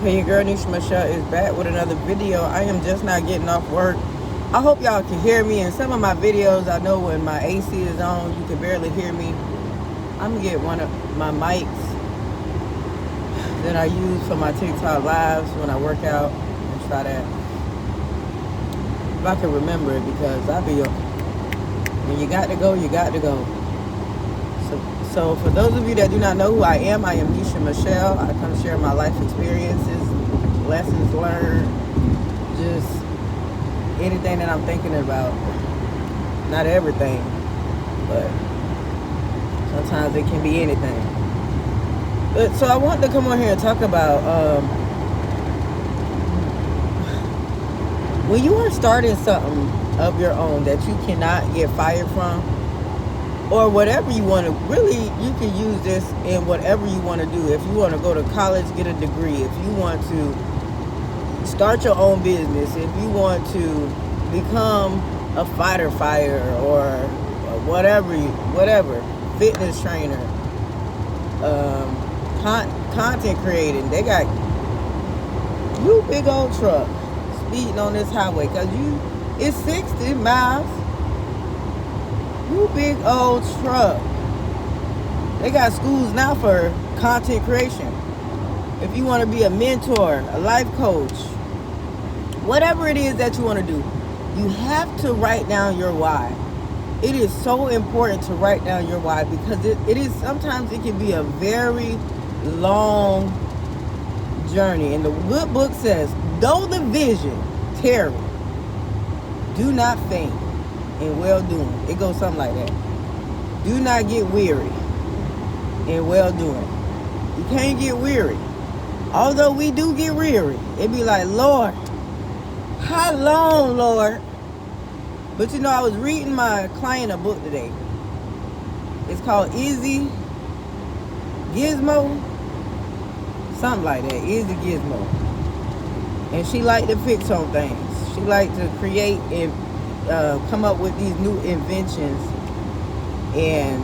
Hey, your girl Nisha Michelle is back with another video. I am just not getting off work. I hope y'all can hear me. In some of my videos, I know when my AC is on, you can barely hear me. I'm gonna get one of my mics that I use for my TikTok lives when I work out and try that. If I can remember it, because when you got to go, you got to go. So for those of you that do not know who I am Nisha Michelle. I come share my life experiences, lessons learned, just anything that I'm thinking about. Not everything, but sometimes it can be anything. But so I wanted to come on here and talk about when you are starting something of your own that you cannot get fired from, or whatever you want to, really, you can use this in whatever you want to do. If you want to go to college, get a degree. If you want to start your own business. If you want to become a fighter or whatever, fitness trainer, content creating. They got you big old truck speeding on this highway because it's 60 miles. You big old truck. They got schools now for content creation. If you want to be a mentor, a life coach, whatever it is that you want to do, you have to write down your why. It is so important to write down your why, because it is, sometimes it can be a very long journey. And the good book says, though the vision tarry, do not faint in well doing. It goes something like that. Do not get weary in well doing. You can't get weary. Although we do get weary. It be like, Lord, how long, Lord? But I was reading my client a book today. It's called Izzy Gizmo. Something like that. Izzy Gizmo. And she liked to fix on things. She liked to create and come up with these new inventions, and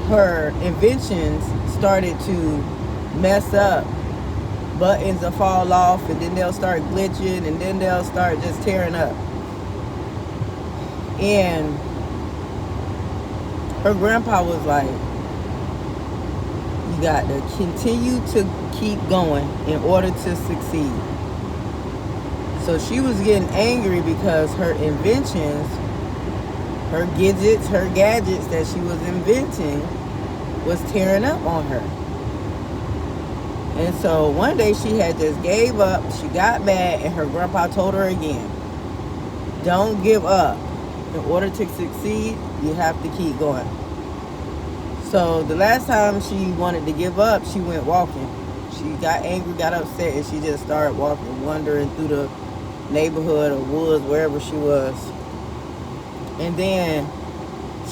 her inventions started to mess up. Buttons will fall off, and then they'll start glitching, and then they'll start just tearing up. And her grandpa was like, you got to continue to keep going in order to succeed. So she was getting angry because her inventions, her gadgets that she was inventing was tearing up on her. And so one day she had just gave up. She got mad, and her grandpa told her again, don't give up. In order to succeed, you have to keep going. So the last time she wanted to give up, she went walking. She got angry, got upset, and she just started walking, wandering through the neighborhood or woods, wherever she was. And then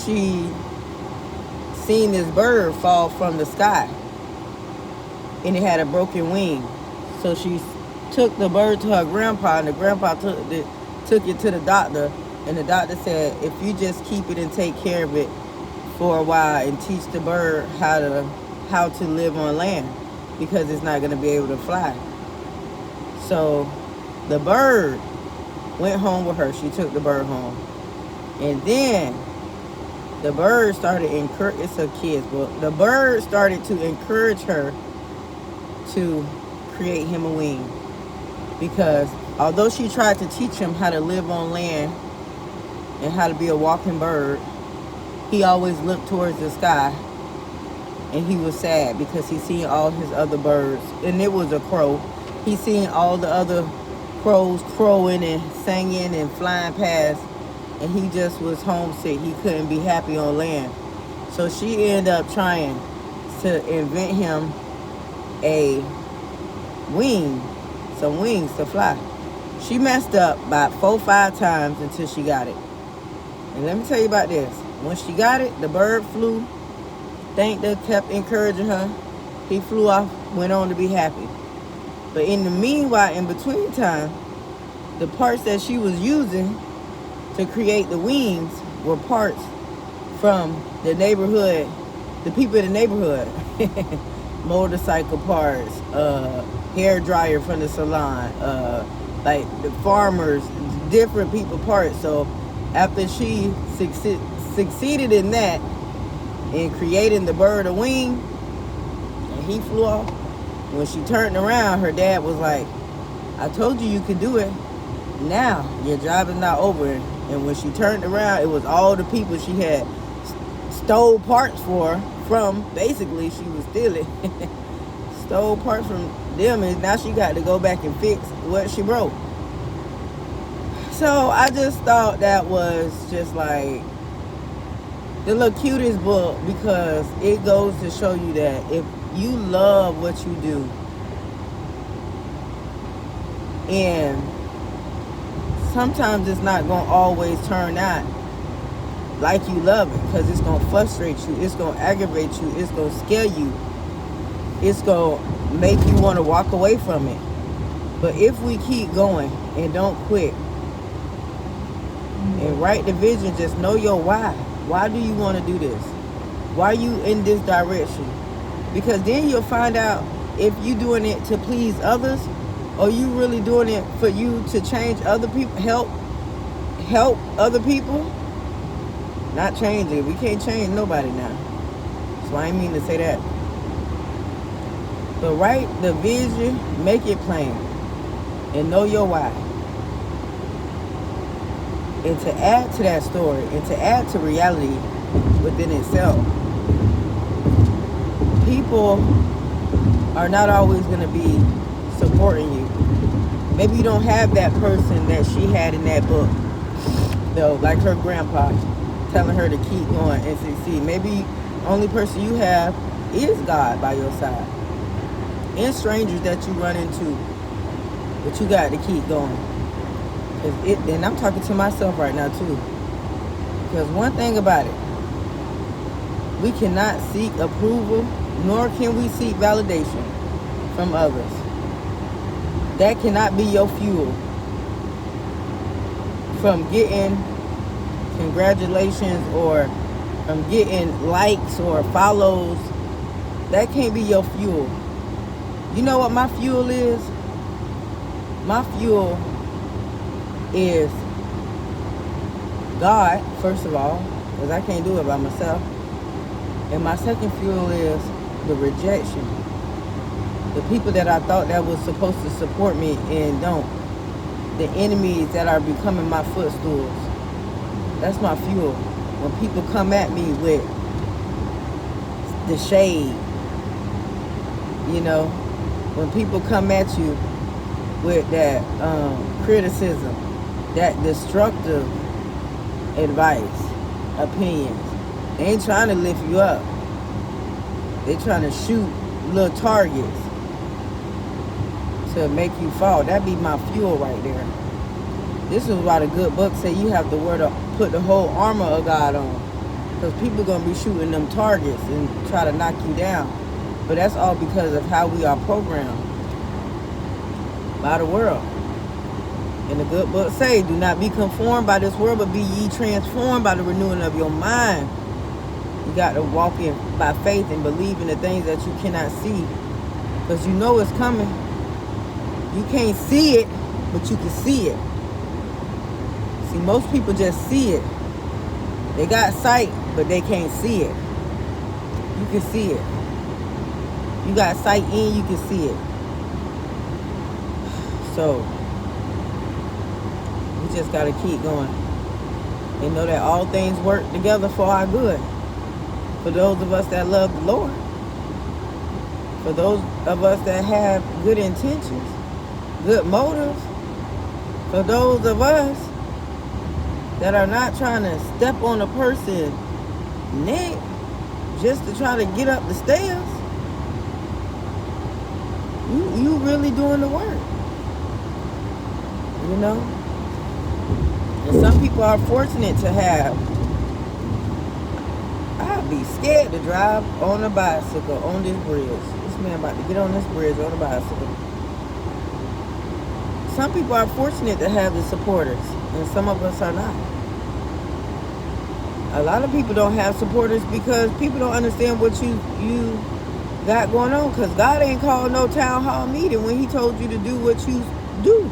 she seen this bird fall from the sky, and it had a broken wing. So she took the bird to her grandpa, and the grandpa took it to the doctor, and the doctor said, if you just keep it and take care of it for a while and teach the bird how to live on land, because it's not going to be able to fly. So the bird went home with her. She took the bird home. And then the bird started it's a kid's book. The bird started to encourage her to create him a wing. Because although she tried to teach him how to live on land and how to be a walking bird, he always looked towards the sky, and he was sad because he seen all his other birds. And it was a crow. He seen all the other crows crowing and singing and flying past, and he just was homesick. He couldn't be happy on land. So she ended up trying to invent him some wings to fly. She messed up about 4 or 5 times until she got it. And let me tell you about this. When she got it, the bird flew. Thank her, kept encouraging her. He flew off, went on to be happy. But in the meanwhile, in between time, the parts that she was using to create the wings were parts from the neighborhood, the people in the neighborhood. motorcycle parts, hair dryer from the salon, like the farmers, different people parts. So after she succeeded in that, in creating the bird a wing, and he flew off, when she turned around, her dad was like, I told you could do it. Now your job is not over. And when she turned around, it was all the people she had stole parts from. Basically, she was stealing. Stole parts from them, and now she got to go back and fix what she broke. So I just thought that was just like the little cutest book, because it goes to show you that if you love what you do, and sometimes it's not going to always turn out like you love it, because it's going to frustrate you, it's going to aggravate you, it's going to scare you, it's going to make you want to walk away from it. But if we keep going and don't quit and write the vision, just know your why. Why do you want to do this? Why are you in this direction? Because then you'll find out if you're doing it to please others, or you really doing it for you to change other people, help other people. Not change it. We can't change nobody now. So I ain't mean to say that. But write the vision, make it plain, and know your why. And to add to that story, and to add to reality within itself, people are not always going to be supporting you. Maybe you don't have that person that she had in that book, though, like her grandpa telling her to keep going and succeed. Maybe the only person you have is God by your side, and strangers that you run into, but you got to keep going. And I'm talking to myself right now too, because one thing about it, we cannot seek approval, nor can we seek validation from others. That cannot be your fuel from getting congratulations or from getting likes or follows. That can't be your fuel. You know what my fuel is? My fuel is God, first of all, because I can't do it by myself. And my second fuel is the rejection. The people that I thought that was supposed to support me and don't. The enemies that are becoming my footstools. That's my fuel. When people come at me with the shade, you know, when people come at you with that criticism, that destructive advice, opinions, they ain't trying to lift you up. They trying to shoot little targets to make you fall. That be my fuel right there. This is why the good book say you have to put the whole armor of God on, because people gonna be shooting them targets and try to knock you down. But that's all because of how we are programmed by the world. And the good book say, do not be conformed by this world, but be ye transformed by the renewing of your mind. You got to walk in by faith and believe in the things that you cannot see, because you know it's coming. You can't see it, but you can see it. See, most people just see it. They got sight, but they can't see it. You can see it. You got sight in, you can see it. So we just got to keep going and know that all things work together for our good. For those of us that love the Lord, for those of us that have good intentions, good motives, for those of us that are not trying to step on a person's neck just to try to get up the stairs, you really doing the work, you know? And some people are fortunate to have, I'd be scared to drive on a bicycle on this bridge. This man about to get on this bridge on a bicycle. Some people are fortunate to have the supporters, and some of us are not. A lot of people don't have supporters because people don't understand what you got going on, because God ain't called no town hall meeting when he told you to do what you do.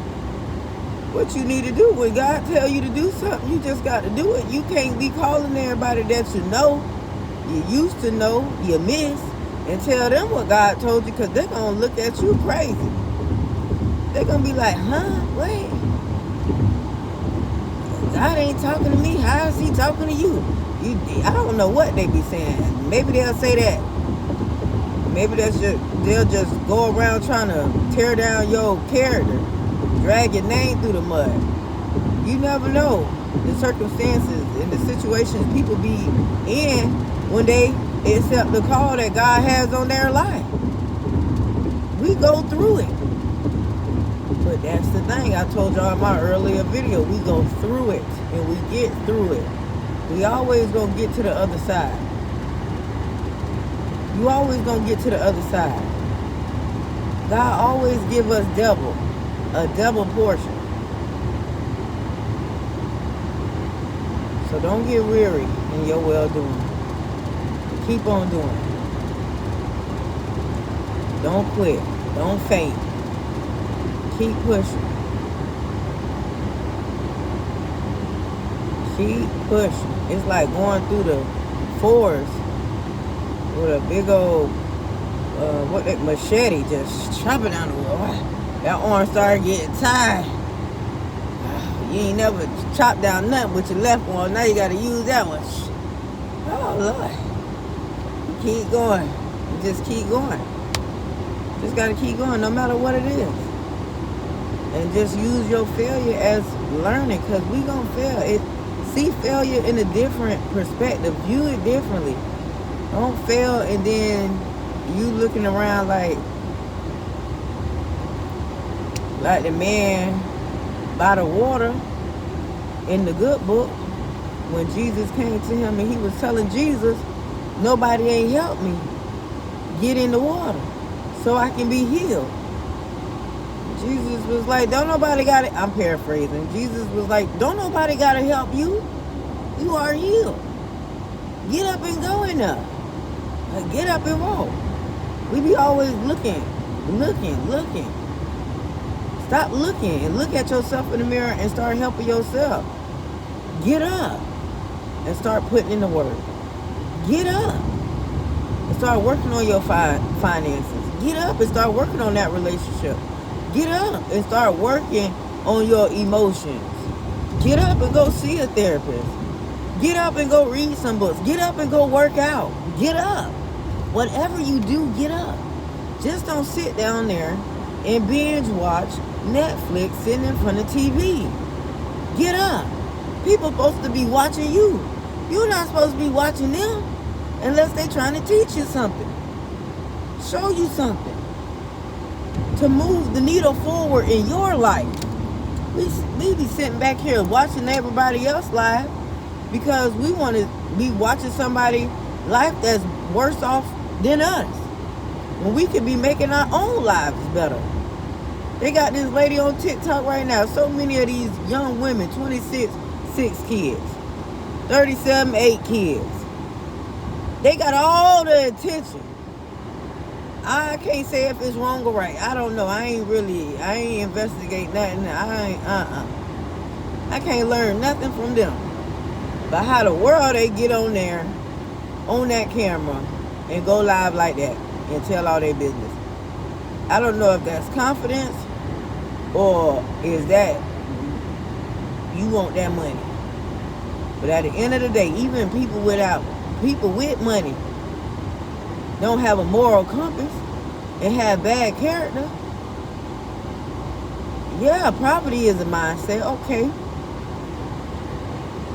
What you need to do. When God tell you to do something, you just got to do it. You can't be calling everybody that you know, you used to know, you miss, and tell them what God told you, because they're going to look at you crazy. They're going to be like, huh? Wait. God ain't talking to me. How is he talking to you? I don't know what they be saying. Maybe they'll say that. Maybe they'll just go around trying to tear down your character, drag your name through the mud. You never know the circumstances and the situations people be in when they accept the call that God has on their life. We go through it. But that's the thing. I told y'all in my earlier video, we go through it and we get through it. We always gonna get to the other side. You always gonna get to the other side. God always give us a double portion. So don't get weary in your well-doing. Keep on doing it. Don't quit. Don't faint. Keep pushing. Keep pushing. It's like going through the forest with a big old machete just chopping down the wood. That arm started getting tired. You ain't never chopped down nothing with your left arm. Now you got to use that one. Oh, Lord. Keep going. You just keep going. Just got to keep going no matter what it is. And just use your failure as learning, because we going to fail. See failure in a different perspective. View it differently. Don't fail and then you looking around like the man by the water in the good book, when Jesus came to him and he was telling Jesus, nobody ain't helped me get in the water so I can be healed. Jesus was like, don't nobody got it. I'm paraphrasing. Jesus was like, don't nobody got to help you. You are healed. Get up and go in there. Get up and walk. We be always looking. Stop looking and look at yourself in the mirror and start helping yourself. Get up and start putting in the work. Get up and start working on your finances. Get up and start working on that relationship. Get up and start working on your emotions. Get up and go see a therapist. Get up and go read some books. Get up and go work out. Get up. Whatever you do, get up. Just don't sit down there and binge watch Netflix sitting in front of TV. Get up. People supposed to be watching you. You're not supposed to be watching them unless they're trying to teach you something. Show you something. To move the needle forward in your life. We be sitting back here watching everybody else's life because we want to be watching somebody's life that's worse off than us, when we could be making our own lives better. They got this lady on TikTok right now. So many of these young women, 26, 6 kids, 37, 8 kids. They got all the attention. I can't say if it's wrong or right. I don't know. I ain't investigate nothing. I can't learn nothing from them. But how the world they get on there, on that camera, and go live like that and tell all their business. I don't know if that's confidence or is that you want that money. But at the end of the day, even people with money don't have a moral compass and have bad character. Yeah, property is a mindset, okay.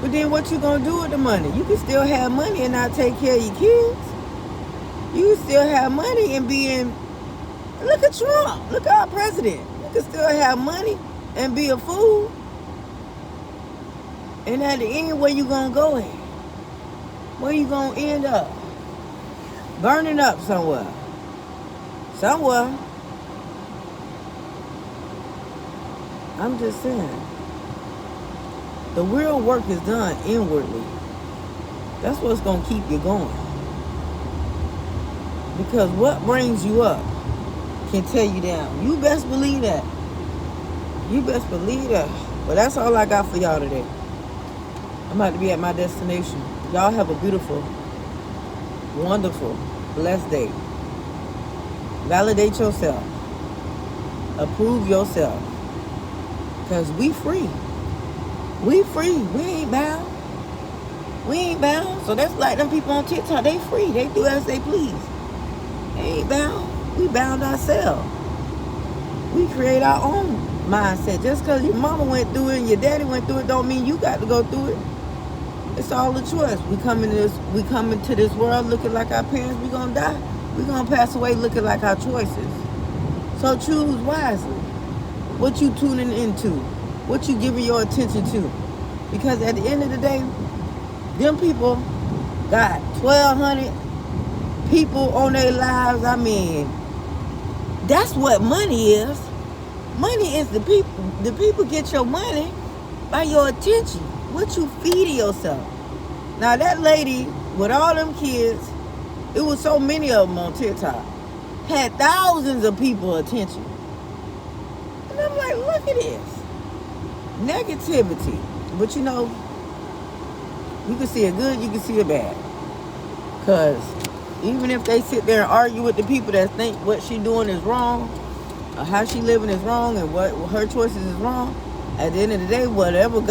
But then what you gonna do with the money? You can still have money and not take care of your kids. You can still have money and be in... Look at Trump. Look at our president. You can still have money and be a fool. And at the end, where you gonna go at? Where you gonna end up? Burning up somewhere. Somewhere. I'm just saying. The real work is done inwardly. That's what's going to keep you going. Because what brings you up can tear you down. You best believe that. You best believe that. But that's all I got for y'all today. I'm about to be at my destination. Y'all have a beautiful, wonderful, blessed day. Validate yourself. Approve yourself. Because we free. We free. We ain't bound. We ain't bound. So that's like them people on TikTok. They free. They do as they please. They ain't bound. We bound ourselves. We create our own mindset. Just because your mama went through it and your daddy went through it don't mean you got to go through it. It's all a choice. We come into this world looking like our parents. We gonna die. We gonna pass away looking like our choices. So choose wisely. What you tuning into? What you giving your attention to? Because at the end of the day, them people got 1,200 people on their lives. I mean, that's what money is. Money is the people. The people get your money by your attention. What you feeding yourself. Now that lady with all them kids, it was so many of them on TikTok, had thousands of people attention. And I'm like, look at this. Negativity. But you know, you can see it good, you can see it bad. Because even if they sit there and argue with the people that think what she doing is wrong, or how she living is wrong, and what her choices is wrong, at the end of the day, whatever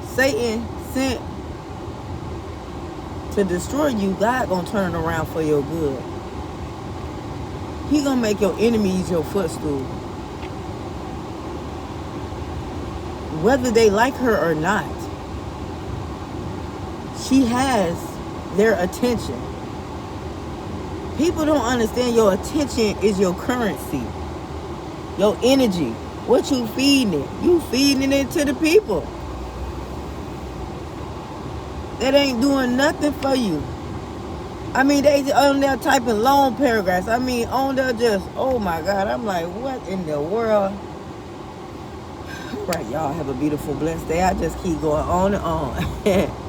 Satan sent to destroy you, God gonna turn it around for your good. He gonna make your enemies your footstool. Whether they like her or not, she has their attention. People don't understand your attention is your currency. Your energy. What you feeding it? You feeding it to the people that ain't doing nothing for you. I mean, they on there typing long paragraphs. I mean, on there just, oh my God. I'm like, what in the world? All right, y'all have a beautiful, blessed day. I just keep going on and on.